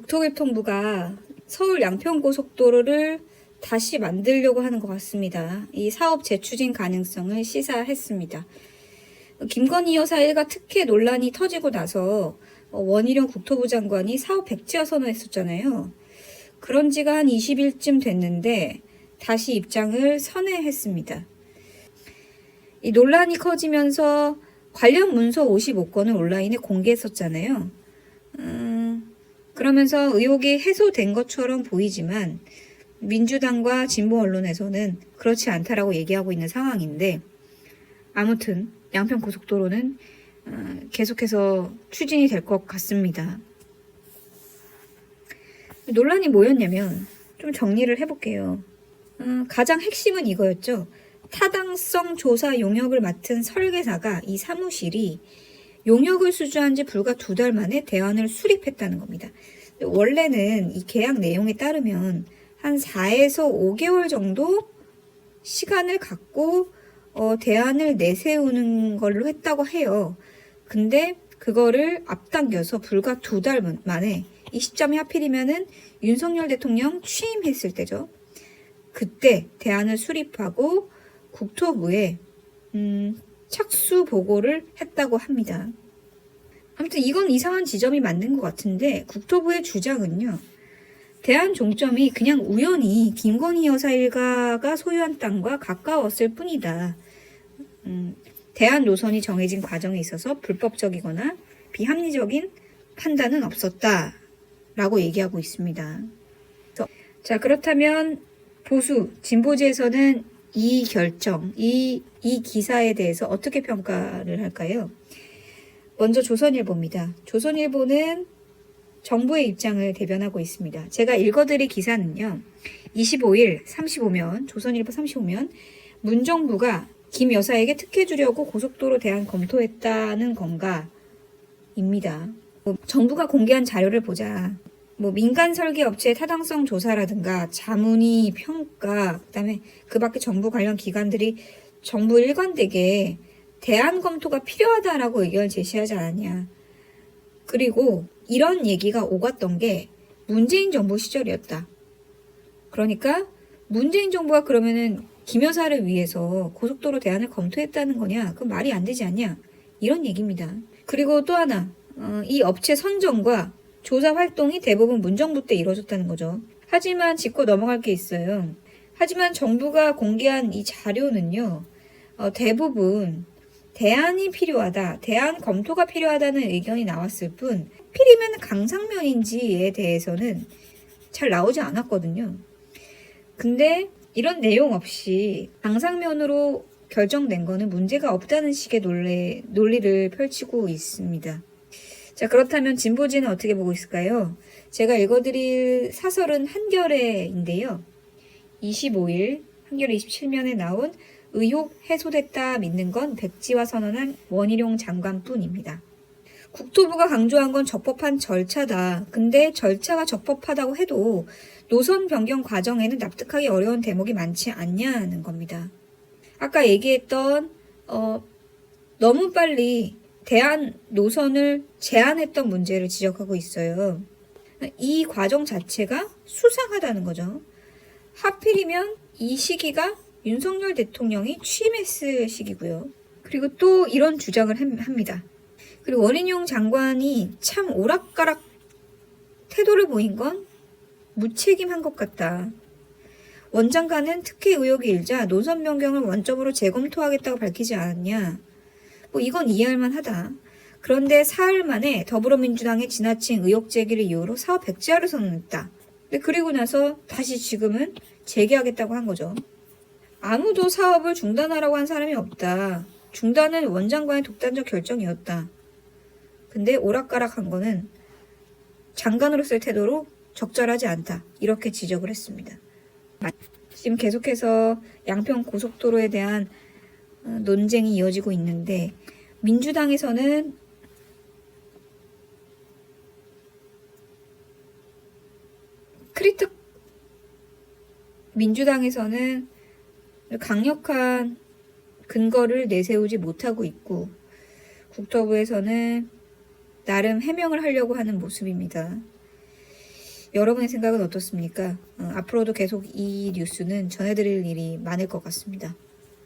국토교통부가 서울 양평고속도로를 다시 만들려고 하는 것 같습니다. 이 사업 재추진 가능성을 시사했습니다. 김건희 여사 일가 특혜 논란이 터지고 나서 원희룡 국토부 장관이 사업 백지화 선언했었잖아요. 그런 지가 한 20일쯤 됐는데 다시 입장을 선회했습니다. 이 논란이 커지면서 관련 문서 55건을 온라인에 공개했었잖아요. 그러면서 의혹이 해소된 것처럼 보이지만 민주당과 진보 언론에서는 그렇지 않다라고 얘기하고 있는 상황인데, 아무튼 양평고속도로는 계속해서 추진이 될 것 같습니다. 논란이 뭐였냐면 좀 정리를 해볼게요. 가장 핵심은 이거였죠. 타당성 조사 용역을 맡은 설계사가 이 사무실이 용역을 수주한 지 불과 2달 만에 대안을 수립했다는 겁니다. 원래는 이 계약 내용에 따르면 한 4에서 5개월 정도 시간을 갖고 대안을 내세우는 걸로 했다고 해요. 근데 그거를 앞당겨서 불과 2달 만에, 이 시점이 하필이면은 윤석열 대통령 취임했을 때죠. 그때 대안을 수립하고 국토부에 착수 보고를 했다고 합니다. 아무튼 이건 이상한 지점이 맞는 것 같은데, 국토부의 주장은요, 대안 종점이 그냥 우연히 김건희 여사 일가가 소유한 땅과 가까웠을 뿐이다. 대안 노선이 정해진 과정에 있어서 불법적이거나 비합리적인 판단은 없었다 라고 얘기하고 있습니다. 자, 그렇다면 보수, 진보지에서는 이 결정, 이 기사에 대해서 어떻게 평가를 할까요? 먼저 조선일보입니다. 조선일보는 정부의 입장을 대변하고 있습니다. 제가 읽어드릴 기사는요, 25일 35면, 조선일보 35면, 문정부가 김 여사에게 특혜 주려고 고속도로 대안 검토했다는 건가? 입니다. 정부가 공개한 자료를 보자. 민간 설계 업체의 타당성 조사라든가 자문위 평가, 그다음에 그 밖에 정부 관련 기관들이 정부 일관되게 대안 검토가 필요하다라고 의견을 제시하지 않았냐. 그리고 이런 얘기가 오갔던 게 문재인 정부 시절이었다. 그러니까 문재인 정부가 그러면은 김 여사를 위해서 고속도로 대안을 검토했다는 거냐? 그건 말이 안 되지 않냐? 이런 얘기입니다. 그리고 또 하나, 이 업체 선정과 조사 활동이 대부분 문정부 때 이루어졌다는 거죠. 하지만 짚고 넘어갈 게 있어요. 하지만 정부가 공개한 이 자료는요, 대부분 대안이 필요하다, 대안 검토가 필요하다는 의견이 나왔을 뿐, 하필이면 강상면인지에 대해서는 잘 나오지 않았거든요. 근데 이런 내용 없이 강상면으로 결정된 거는 문제가 없다는 식의 논리를 펼치고 있습니다. 자, 그렇다면 진보지는 어떻게 보고 있을까요? 제가 읽어드릴 사설은 한겨레인데요. 25일 한겨레 27면에 나온 의혹 해소됐다 믿는 건 백지화 선언한 원희룡 장관뿐입니다. 국토부가 강조한 건 적법한 절차다. 근데 절차가 적법하다고 해도 노선 변경 과정에는 납득하기 어려운 대목이 많지 않냐는 겁니다. 아까 얘기했던 너무 빨리 대안 노선을 제한했던 문제를 지적하고 있어요. 이 과정 자체가 수상하다는 거죠. 하필이면 이 시기가 윤석열 대통령이 취임했을 시기고요. 그리고 또 이런 주장을 합니다. 그리고 원희룡 장관이 참 오락가락 태도를 보인 건 무책임한 것 같다. 원 장관은 특혜 의혹이 일자 노선 변경을 원점으로 재검토하겠다고 밝히지 않았냐. 이건 이해할 만하다. 그런데 사흘 만에 더불어민주당의 지나친 의혹 제기를 이유로 사업 백지화를 선언했다. 그리고 나서 다시 지금은 재개하겠다고 한 거죠. 아무도 사업을 중단하라고 한 사람이 없다. 중단은 원 장관의 독단적 결정이었다. 근데 오락가락한 거는 장관으로서의 태도로 적절하지 않다. 이렇게 지적을 했습니다. 지금 계속해서 양평 고속도로에 대한 논쟁이 이어지고 있는데, 민주당에서는 강력한 근거를 내세우지 못하고 있고, 국토부에서는 나름 해명을 하려고 하는 모습입니다. 여러분의 생각은 어떻습니까? 앞으로도 계속 이 뉴스는 전해드릴 일이 많을 것 같습니다.